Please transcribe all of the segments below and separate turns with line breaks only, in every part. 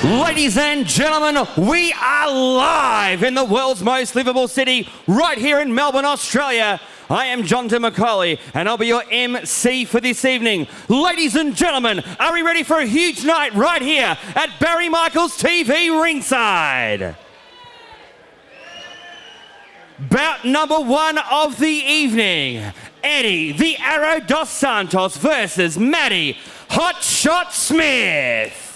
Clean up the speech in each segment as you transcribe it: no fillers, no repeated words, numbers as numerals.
Ladies and gentlemen, we are live in the world's most livable city, right here in Melbourne, Australia. I am Jonathan McCauley, and I'll be your MC for this evening. Ladies and gentlemen, are we ready for a huge night right here at Barry Michael's TV Ringside? Bout number one of the evening, Eddie, the Arrow dos Santos versus Matty, Hot Shot Smith.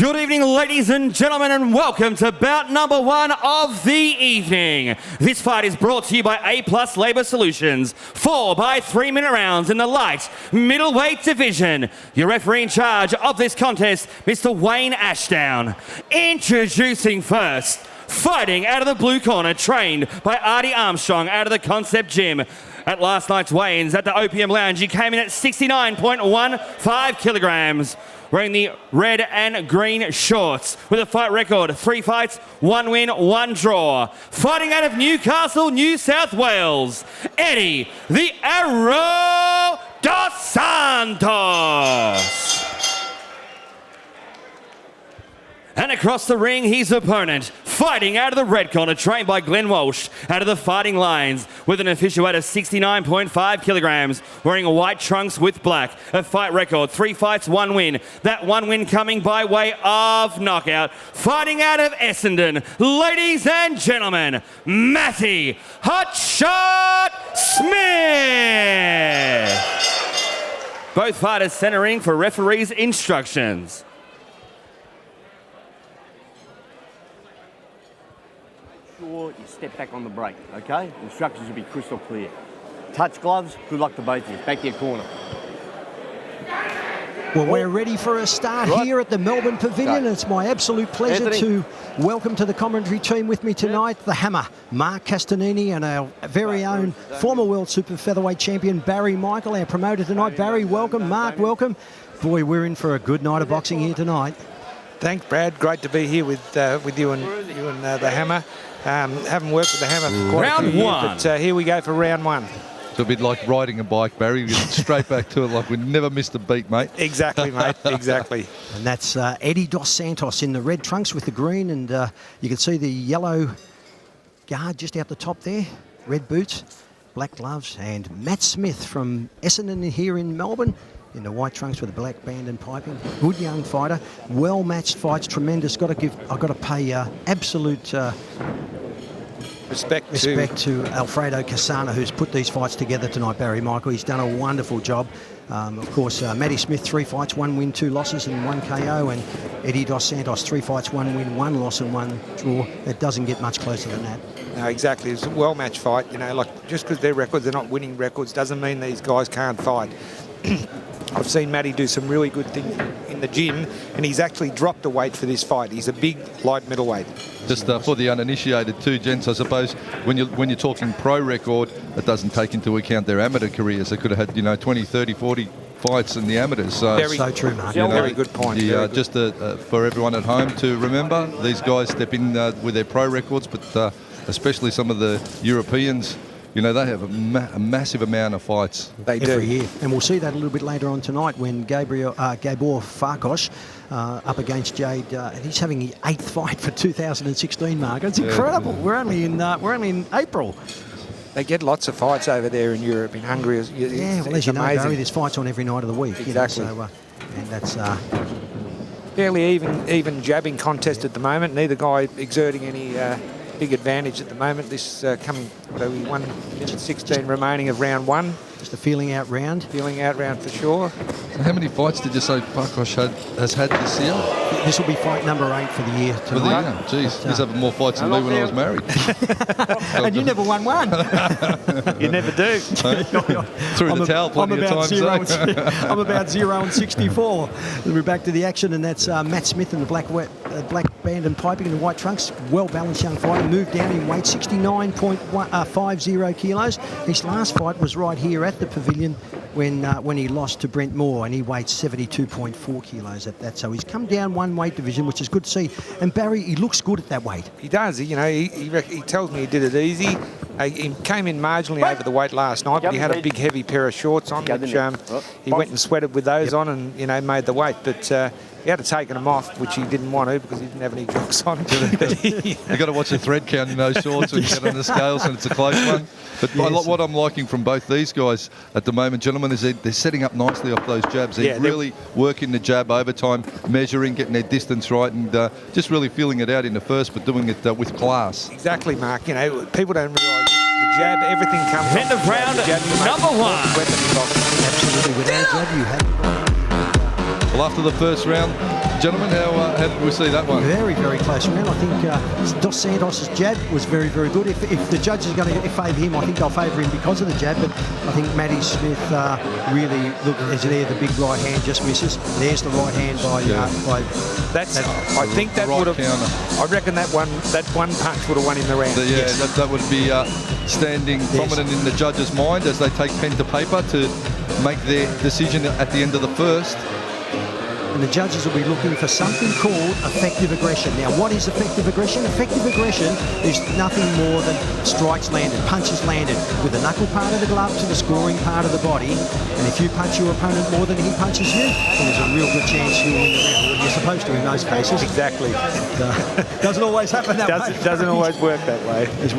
Good evening, ladies and gentlemen, and welcome to bout number one of the evening. This fight is brought to you by A+ Labour Solutions. 4 by 3 minute rounds in the light middleweight division. Your referee in charge of this contest, Mr. Wayne Ashdown. Introducing first, fighting out of the blue corner, trained by Artie Armstrong out of the Concept Gym. At last night's weigh-ins at the OPM Lounge, he came in at 69.15 kilograms. Wearing the red and green shorts with a fight record, 3 fights, 1 win, 1 draw. Fighting out of Newcastle, New South Wales, Eddie, the Arrow dos Santos. And across the ring, his opponent, fighting out of the red corner, trained by Glenn Walsh, out of the Fighting Lions, with an official weight of 69.5 kilograms, wearing white trunks with black. A fight record, 3 fights, 1 win. That 1 win coming by way of knockout. Fighting out of Essendon, ladies and gentlemen, Matty Hot Shot Smith. Both fighters centering for referees' instructions.
You step back on the break, okay? Instructions will be crystal clear. Touch gloves, good luck to both of you. Back to your corner.
Well, we're ready for a start here at the Melbourne Pavilion. It's my absolute pleasure to welcome to the commentary team with me tonight, the Hammer, Mark Castanini, and our very own former World Super Featherweight Champion, Barry Michael, our promoter tonight. Barry, welcome. Mark, welcome. Boy, we're in for a good night of boxing here tonight.
Thanks, Brad. Great to be here with you and the Hammer. Haven't worked with the Hammer for quite a few years, but here we go for round one.
It's a bit like riding a bike, Barry. We get straight back to it like we never missed a beat, mate.
Exactly, mate. Exactly.
And that's Eddie dos Santos in the red trunks with the green, and you can see the yellow guard just out the top there. Red boots, black gloves, and Matt Smith from Essendon here in Melbourne in the white trunks with the black band and piping. Good young fighter, well matched fights, tremendous. I've got to pay absolute
respect
to Alfredo Casana, who's put these fights together tonight. Barry Michael, he's done a wonderful job. Of course, Matty Smith, 3 fights, 1 win, 2 losses and 1 KO, and Eddie dos Santos, 3 fights, 1 win, 1 loss and 1 draw. It doesn't get much closer than that.
No, exactly. It's a well-matched fight. You know, like just because their records are not winning records doesn't mean these guys can't fight. I've seen Matty do some really good things in in the gym, and he's actually dropped a weight for this fight. He's a big light middleweight.
Just for the uninitiated too, gents, I suppose when you're talking pro record, it doesn't take into account their amateur careers. They could have had 20, 30, 40 fights in the amateurs. So
So true, Mark.
Very good point.
Just for everyone at home to remember, these guys step in with their pro records, but especially some of the Europeans, they have a massive amount of fights.
They do.
Every year. And we'll see that a little bit later on tonight when Gabor Farkas up against Jade. He's having the 8th fight for 2016, Mark. It's incredible. We're only in April.
They get lots of fights over there in Europe, in Hungary.
Well, as you know, Barry, there's fights on every night of the week.
Exactly.
And that's...
fairly even jabbing contest at the moment. Neither guy exerting any big advantage at the moment. This coming, 1 minute 16 remaining of round 1.
Just a feeling out round.
Feeling out round for sure.
So how many fights did you say Farkas has had this year?
This will be fight number 8 for the year
For the
tonight.
year? Jeez, he's having more fights than me when I was married.
And you never won one.
You never do.
Threw the towel plenty of times.
I'm about 0-64. We're back to the action, and that's Matt Smith in the black band and piping in the white trunks. Well-balanced young fighter. Moved down in weight, 69.50 kilos. His last fight was right here at the pavilion when he lost to Brent Moore, and he weighed 72.4 kilos at that. So he's come down one weight division, which is good to see. And Barry, he looks good at that weight.
He does. He tells me he did it easy. He came in marginally over the weight last night, but he had a big, heavy pair of shorts on, which he went and sweated with those on and, made the weight. But he had to take them off, which he didn't want to because he didn't have any jocks on.
You've got to watch the thread count in those shorts when you get on the scales, and it's a close one. But what I'm liking from both these guys at the moment, gentlemen, is they're setting up nicely off those jabs. They're really working the jab over time, measuring, getting their distance right, and just really feeling it out in the first, but doing it with class.
Exactly, Mark. People don't realise the jab, everything comes
End of round number 1.
Absolutely. Without jab, you have...
Well, after the first round, gentlemen, how did we see that one?
Very, very close round. I think Dos Santos' jab was very, very good. If the judge is going to favour him, I think they'll favour him because of the jab. But I think Matty Smith really, look, is there the big right hand just misses. There's the right hand by
I think that would have. I reckon that one punch would have won him the round.
That would be standing prominent in the judge's mind as they take pen to paper to make their decision at the end of the first.
And the judges will be looking for something called effective aggression. Now, what is effective aggression? Effective aggression is nothing more than strikes landed, punches landed, with the knuckle part of the glove to the scoring part of the body. And if you punch your opponent more than he punches you, then there's a real good chance you'll win the round. You're supposed to in those cases.
Exactly.
Doesn't always happen that way.
Doesn't always work that way.
As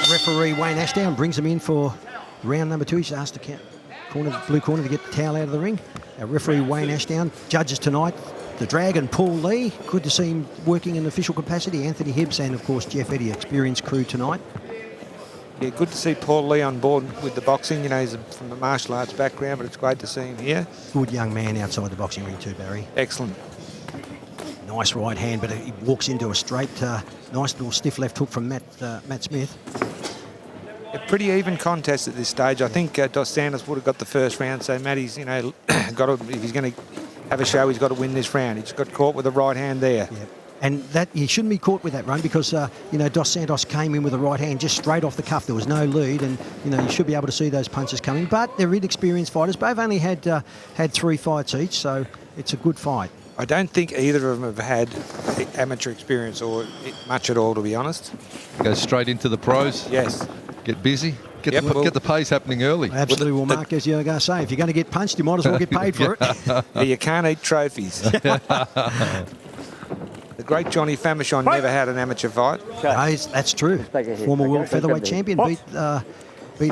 referee Wayne Ashdown brings him in for round number 2, he's asked the blue corner to get the towel out of the ring. Our referee Wayne Ashdown, judges tonight, the Dragon Paul Lee. Good to see him working in official capacity. Anthony Hibbs and, of course, Jeff Eddy, experienced crew tonight.
Yeah, good to see Paul Lee on board with the boxing. He's from a martial arts background, but it's great to see him here.
Good young man outside the boxing ring too, Barry.
Excellent.
Nice right hand, but he walks into a straight, nice little stiff left hook from Matt Smith.
A pretty even contest at this stage. I think Dos Santos would have got the first round, so Matty's, got to, if he's going to have a show, he's got to win this round. He's got caught with the right hand there.
Yeah. And that he shouldn't be caught with that run because, Dos Santos came in with the right hand just straight off the cuff. There was no lead, and, you should be able to see those punches coming. But they're inexperienced fighters. Both only had 3 fights each, so it's a good fight.
I don't think either of them have had amateur experience or much at all, to be honest.
Go straight into the pros.
Yes.
Get busy. Get the pace happening early.
Absolutely. Well, Mark, as you're going to say, if you're going to get punched, you might as well get paid for it.
Yeah, you can't eat trophies. The great Johnny Famechon never had an amateur fight.
No, that's true. Former world featherweight champion beat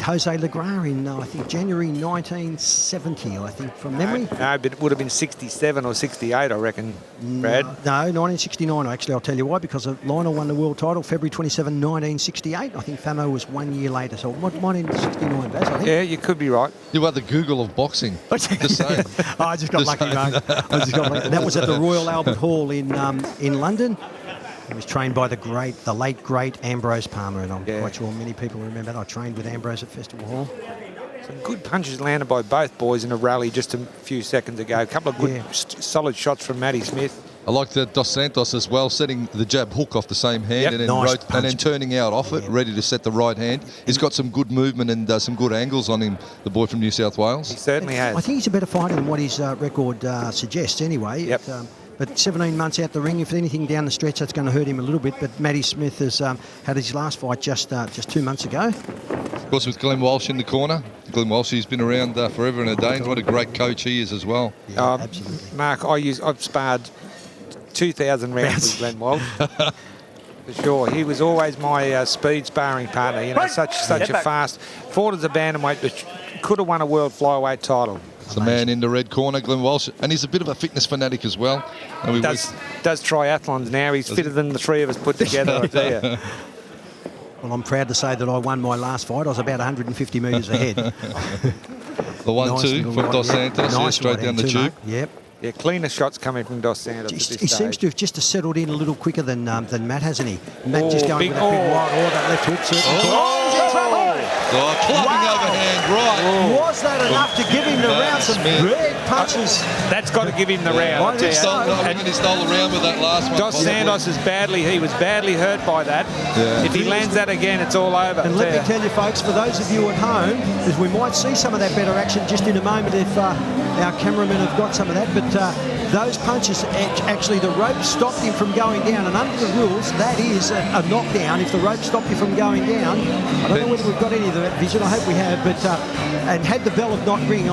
Jose Legra in, I think, January 1970, I think, from memory.
No, but it would have been 67 or 68, I reckon, Brad.
No, 1969, actually. I'll tell you why, because Lionel won the world title February 27, 1968. I think Famo was 1 year later, so it might have been 69, Baz, I think.
Yeah, you could be right.
You are the Google of boxing. Just saying.
I just got lucky, mate. That was at the Royal Albert Hall in London. He was trained by the late great Ambrose Palmer, and I'm quite sure many people remember that. I trained with Ambrose at Festival Hall.
Some good punches landed by both boys in a rally just a few seconds ago. A couple of good, solid shots from Matty Smith.
I like the Dos Santos as well, setting the jab hook off the same hand and, then and then turning out off it, ready to set the right hand. He's got some good movement and some good angles on him, the boy from New South Wales.
He certainly has.
I think he's a better fighter than what his record suggests anyway.
Yep.
But 17 months out the ring, if anything down the stretch, that's going to hurt him a little bit. But Matty Smith has had his last fight just 2 months ago.
Of course, with Glenn Walsh in the corner. Glenn Walsh, he's been around forever and a day. What a great coach he is as well.
Yeah, absolutely.
Mark, I've sparred 2,000 rounds with Glenn Walsh. For sure. He was always my speed sparring partner. You know, such a fast. Fought as a bantamweight, but could have won a world flyweight title.
It's the man in the red corner, Glenn Walsh, and he's a bit of a fitness fanatic as well. And
does triathlons now. He's fitter than the three of us put together, I tell you.
Well, I'm proud to say that I won my last fight. I was about 150 metres ahead.
The 1-2 from Dos Santos, straight down the tube.
Yep.
Yeah, cleaner shots coming from Dos Santos.
He seems to have just settled in a little quicker than Matt, hasn't he? Matt just going with that big right, that left hook. He's in trouble.
Clubbing overhand, right.
Was that enough to give him the round? Some big punches.
That's got to give him the round.
I think he stole the round with that last one.
Dos Santos was badly hurt by that. Yeah. If he lands that again, it's all over.
And let me tell you, folks, for those of you at home, is we might see some of that better action just in a moment if our cameramen have got some of that. But those punches, actually, the rope stopped him from going down. And under the rules, that is a knockdown if the rope stopped you from going down. I don't know whether we've got any of that vision. I hope we have. But and had the bell of not rang,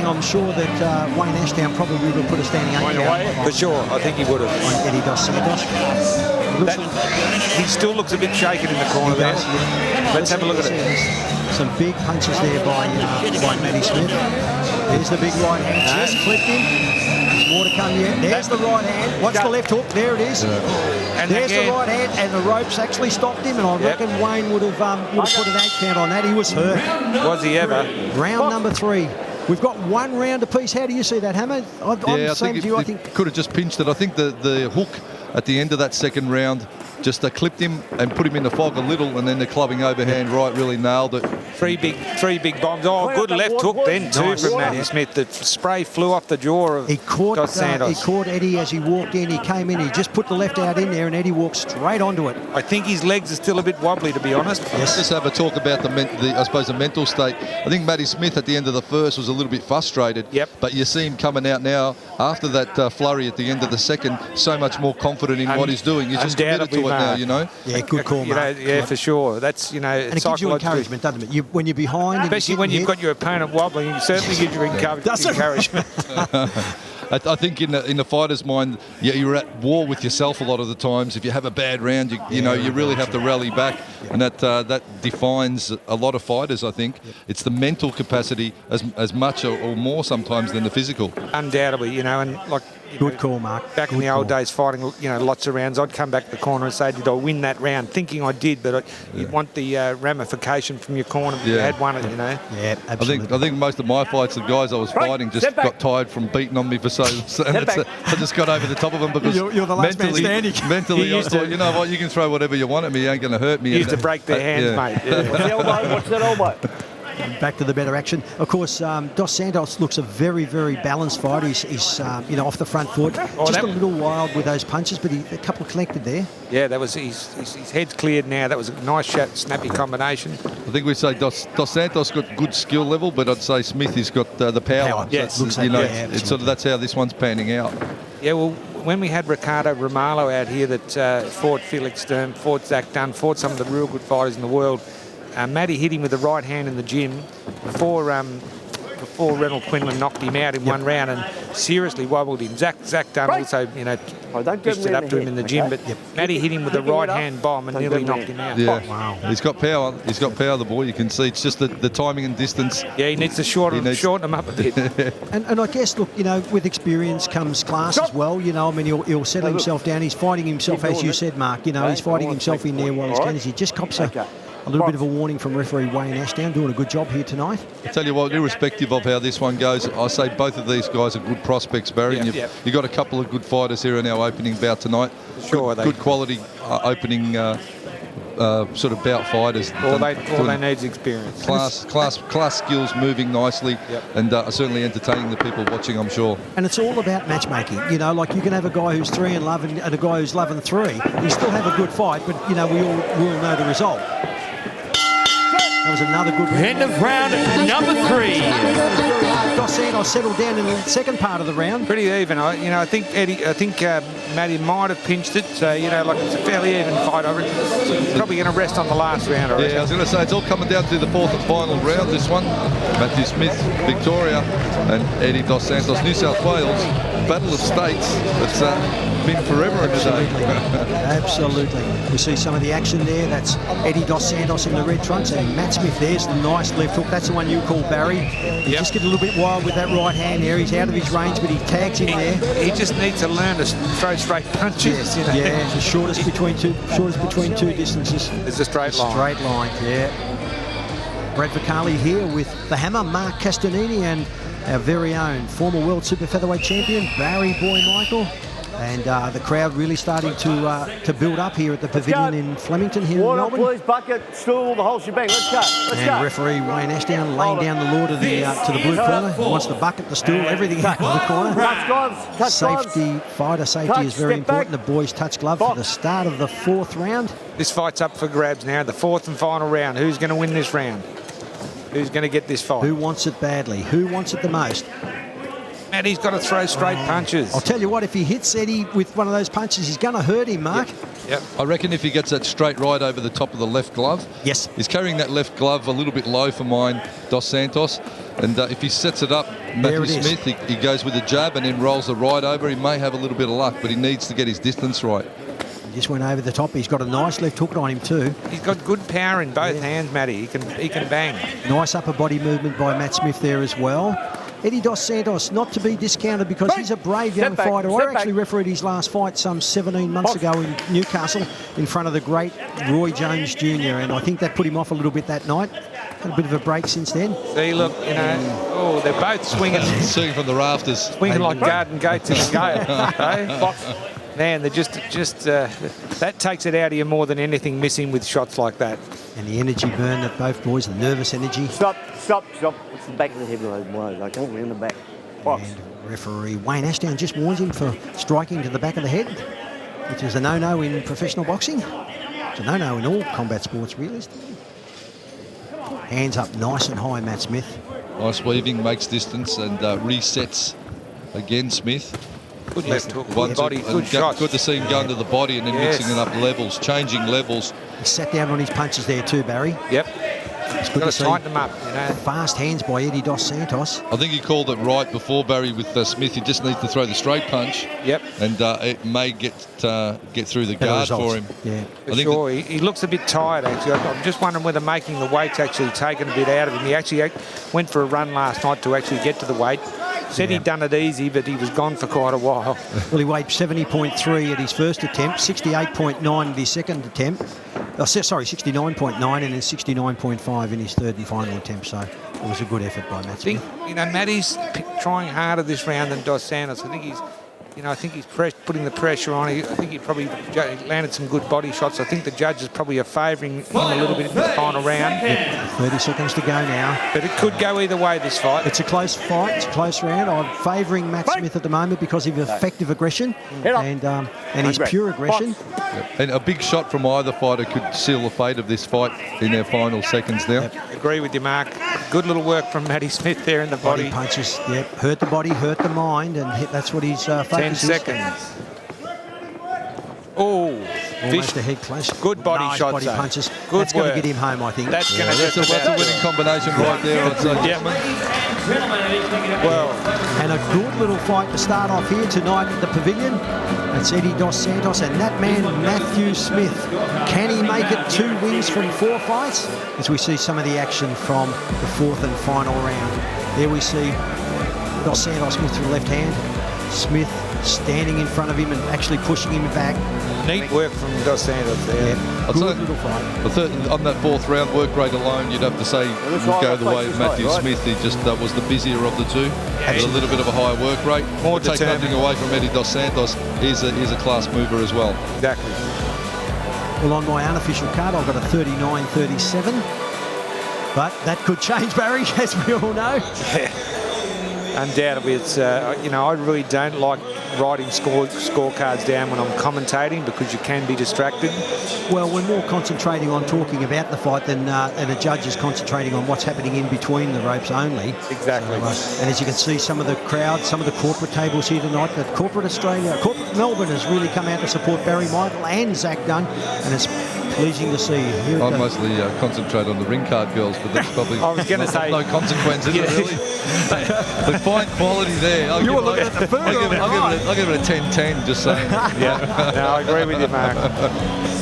I'm sure that Wayne Ashdown probably would have put a standing 8 down.
For sure, I think he would have.
On Eddie Dos Santos.
He still looks a bit shaken in the corner there. Let's have a look at it.
Some big punches there by Matty Smith. There's the big right hand. Just clipped him. There's more to come yet. There's the right hand. Watch the left hook. There it is. And there's the right hand, and the ropes actually stopped him. And I reckon Wayne would have put an 8 count on that. He was hurt.
Was he ever?
Round number 3. We've got 1 round apiece. How do you see that, Hammer?
I think could have just pinched it. I think the hook at the end of that second round just clipped him and put him in the fog a little, and then the clubbing overhand right really nailed it.
Three big bombs. Oh, good left hook then too from Matty Smith. The spray flew off the jaw of Dos Santos.
He caught Eddie as he walked in. He came in. He just put the left out in there, and Eddie walked straight onto it.
I think his legs are still a bit wobbly, to be honest.
Let's just have a talk about the mental state. I think Matty Smith at the end of the first was a little bit frustrated.
Yep.
But you see him coming out now after that flurry at the end of the second, so much more confident in what he's doing. He's just committed to it now, you know.
Yeah, good call, Mark.
Yeah, for sure. That's, and it gives
you encouragement, doesn't it? When you're behind,
especially when you've got your opponent wobbling, it certainly gives you encouragement.
I think in the fighter's mind, you're at war with yourself a lot of the times. If you have a bad round, you really have to rally back, and that defines a lot of fighters. I think it's the mental capacity as much or more sometimes than the physical.
Undoubtedly, and like.
Good call, Mark.
Back in the old days, fighting, lots of rounds, I'd come back to the corner and say, did I win that round? Thinking I did, but you'd want the ramification from your corner if you had won it,
Yeah, absolutely.
I think most of my fights, the guys I was fighting just got tired from beating on me for so and I just got over the top of them because
you're the last man standing.
Mentally, I thought, you know what, you can throw whatever you want at me, you ain't going to hurt me.
You used to break their hands, mate. Yeah.
What's the elbow? What's that elbow?
Back to the better action. Of course, Dos Santos looks a very, very balanced fighter. He's off the front foot. Just a little wild with those punches, but a couple collected there.
Yeah, that was his head's cleared now. That was a nice, snappy combination.
I think we say Dos Santos got good skill level, but I'd say Smith has got the power.
Yes,
it's sort of that's how this one's panning out.
Yeah, well, when we had Ricardo Romalo out here that fought Felix Sturm, fought Zach Dunn, fought some of the real good fighters in the world. Matty hit him with the right hand in the gym before Reynold Quinlan knocked him out in one round and seriously wobbled him. Zach Dunn also, pushed it up to him in the gym, but Matty hit him with the right hand bomb and nearly knocked him out.
Yeah, wow. He's got power. He's got power, the boy. You can see it's just the timing and distance.
Yeah, he needs to shorten him up a bit.
and I guess, look, with experience comes class as well. He'll settle himself down. He's fighting himself, as you said, Mark. He's fighting himself in there while he's can. He just cops a little bit of a warning from referee Wayne Ashdown, doing a good job here tonight.
I tell you what, irrespective of how this one goes, I say both of these guys are good prospects, Barry. You've got a couple of good fighters here in our opening bout tonight.
Sure,
good quality opening sort of bout fighters.
All they need is experience.
Class skills, moving nicely, and certainly entertaining the people watching, I'm sure.
And it's all about matchmaking. You know, like you can have a guy who's 3 and love and a guy who's love and 3. You still have a good fight, but, you know, we all know the result. That was another good round.
End of round number 3.
Dos Santos settled down in the second part of the round.
Pretty even. I think Matty might have pinched it. So, you know, like it's a fairly even fight. Probably going to rest on the last round.
Yeah, I was going to say it's all coming down to the 4th and final round. This one, Matthew Smith, Victoria, and Eddie Dos Santos, New South Wales. Battle of States. It's been forever in today.
Absolutely. We see some of the action there. That's Eddie Dos Santos in the red trunks, and Matt Smith. There's the nice left hook. That's the one you call Barry. He just get a little bit wild with that right hand there. He's out of his range, but he tags in there.
He just needs to learn to throw straight punches.
Yes, you know? Yeah, the shortest between two distances.
It's a straight line.
Straight line, yeah. Brad Vicali here with the hammer, Mark Castanini, and our very own former world super featherweight champion, Barry Boy Michael. And the crowd really starting to build up here at the pavilion in Flemington here in Melbourne.
Water, please, bucket, stool, the whole shebang. Let's go.
And referee Wayne Ashdown laying down the law to the blue corner. He wants the bucket, the stool, everything out of the corner.
Touch gloves.
Safety, fighter safety is very important. The boys touch glove for the start of the 4th round.
This fight's up for grabs now, the 4th and final round. Who's going to win this round? Who's going to get this fight?
Who wants it badly? Who wants it the most?
Matty's got to throw straight punches.
I'll tell you what, if he hits Eddie with one of those punches, he's going to hurt him, Mark.
Yep.
I reckon if he gets that straight right over the top of the left glove.
Yes.
He's carrying that left glove a little bit low for mine, Dos Santos. And if he sets it up, Matthew Smith, he goes with a jab and then rolls the right over. He may have a little bit of luck, but he needs to get his distance right.
He just went over the top. He's got a nice left hook on him too.
He's got good power in both hands, Matty. He can bang.
Nice upper body movement by Matt Smith there as well. Eddie Dos Santos, not to be discounted because he's a brave young fighter. I actually refereed his last fight some 17 months ago in Newcastle in front of the great Roy Jones Jr. And I think that put him off a little bit that night. Had a bit of a break since then.
See, look, you know, they're both swinging.
Swinging from the rafters.
Swinging like garden gates in scale. Man, they're just that takes it out of you more than anything, missing with shots like that.
And the energy burn that both boys, the nervous energy.
Stop. It's the back of the head of those blows. I can't in the back. Box.
And referee Wayne Ashdown just warns him for striking to the back of the head, which is a no-no in professional boxing. It's a no-no in all combat sports, really. Hands up nice and high, Matt Smith.
Nice weaving, makes distance and resets again, Smith.
Good left hook, good body, good shot.
Good to see him going to the body and then mixing it up levels, changing levels.
He sat down on his punches there too, Barry.
Yep.
It's good
got
to
to tighten them up, you know.
Fast hands by Eddie Dos Santos.
I think he called it right before, Barry, with Smith. He just needs to throw the straight punch.
Yep.
And it may get through the guard for him.
Yeah.
For sure. He looks a bit tired, actually. I'm just wondering whether making the weight's actually taken a bit out of him. He actually went for a run last night to actually get to the weight. Said he'd done it easy, but he was gone for quite a while.
Well, he weighed 70.3 at his first attempt, 68.9 at his second attempt. Sorry, 69.9 and then 69.5 in his third and final attempt. So it was a good effort by Matt Smith.
You know, Matty's trying harder this round than Dos Santos. I think he's putting the pressure on. I think he probably landed some good body shots. I think the judges probably are favouring him a little bit in the final round.
Yep. 30 seconds to go now.
But it could go either way, this fight.
It's a close fight. It's a close round. I'm favouring Matt Smith at the moment because of effective aggression and his pure aggression.
And a big shot from either fighter could seal the fate of this fight in their final seconds now.
Yep. Agree with you, Mark. Good little work from Matty Smith there in the body.
Punches, yep. Hurt the body, hurt the mind, and that's what he's focused
10 seconds. Oh,
almost a head close.
Good body
nice
shots.
Body punches.
Good
That's going to get him home, I think.
That's going to
that's a winning combination right there, I'd say.
Yeah. Well,
and a good little fight to start off here tonight at the pavilion. That's Eddie Dos Santos and that man Matthew Smith. Can he make it 2 wins from 4 fights? As we see some of the action from the 4th and final round. There we see Dos Santos Smith with the left hand. Smith standing in front of him and actually pushing him back.
Neat work from Dos Santos there.
Yeah, good little fight.
On that 4th round work rate alone, you'd have to say would go the way of Matthew Smith. He just was the busier of the two. Had a little bit of a higher work rate.
More
take nothing away from Eddie Dos Santos. He's a class mover as well.
Exactly.
Well, on my unofficial card, I've got a 39-37. But that could change, Barry, as we all know.
Undoubtedly, it's, you know, I really don't like writing scorecards down when I'm commentating because you can be distracted.
Well, we're more concentrating on talking about the fight than a judge is concentrating on what's happening in between the ropes only.
Exactly.
So, and as you can see, some of the crowd, some of the corporate tables here tonight, that corporate Melbourne has really come out to support Barry Michael and Zach Dunn, and it's pleasing to see. Here
I mostly concentrate on the ring card girls, but that's probably
I was going to say
no consequence, is it really? The fine quality there. I'll give it a 10-10, just saying.
Yeah, no, I agree with you, Mark.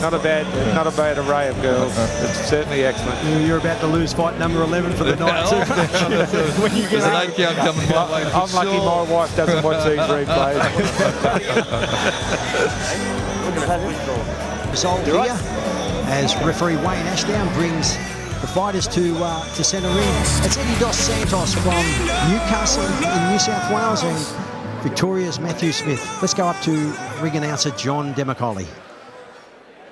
Not a bad array of girls. It's certainly excellent.
You're about to lose fight number 11 for the night. When you get
There's an 8 count coming my way.
I'm lucky my wife doesn't watch these replays.
Result here as referee Wayne Ashdown brings the fighters to centre ring. It's Eddie Dos Santos from Newcastle in New South Wales and Victoria's Matthew Smith. Let's go up to ring announcer John Demicoli.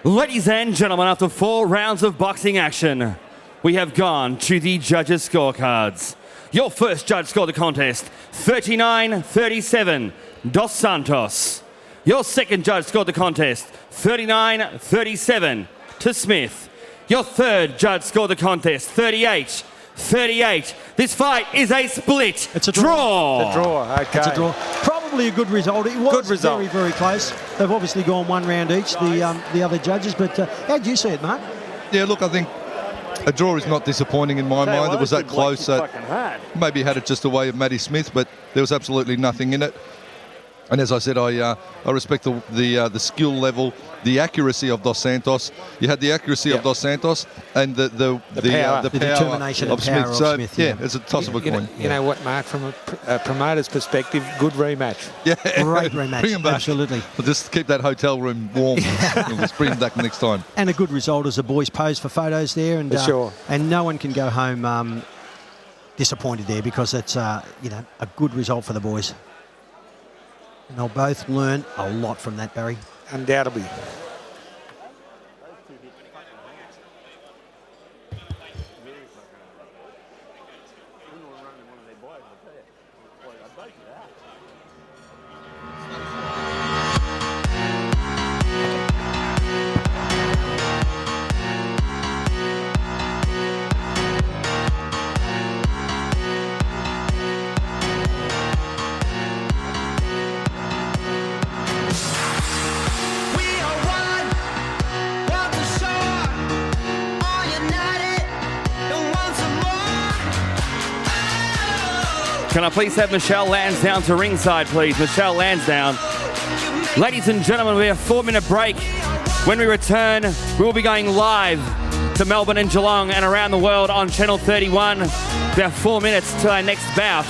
Ladies and gentlemen, after 4 rounds of boxing action, we have gone to the judges' scorecards. Your first judge scored the contest 39-37, Dos Santos. Your second judge scored the contest 39-37 to Smith. Your third judge scored the contest 38-38. This fight is a split.
It's a
draw.
It's a draw, okay.
It's a draw. Probably a good result. It was very, very close. They've obviously gone 1 round each, the other judges. But how do you see it, Mark?
Yeah, look, I think a draw is not disappointing in my mind. It was that close that maybe had it just the way of Matty Smith, but there was absolutely nothing in it. And as I said, I respect the skill level, the accuracy of Dos Santos. You had the accuracy of Dos Santos and the power,
the determination
of Smith.
Of
so
Smith,
yeah, it's a toss of a coin.
You know what, Mark? From a promoter's perspective, good rematch.
Yeah,
great rematch.
Bring him back.
Absolutely.
We'll just keep that hotel room warm. We'll just bring him back next time.
And a good result as the boys pose for photos there, and
sure.
And no one can go home disappointed there because it's a good result for the boys. And they'll both learn a lot from that, Barry.
Undoubtedly.
Can I please have Michelle Lansdowne to ringside, please? Michelle Lansdowne. Ladies and gentlemen, we have a 4-minute break. When we return, we will be going live to Melbourne and Geelong and around the world on Channel 31. We have 4 minutes to our next bout.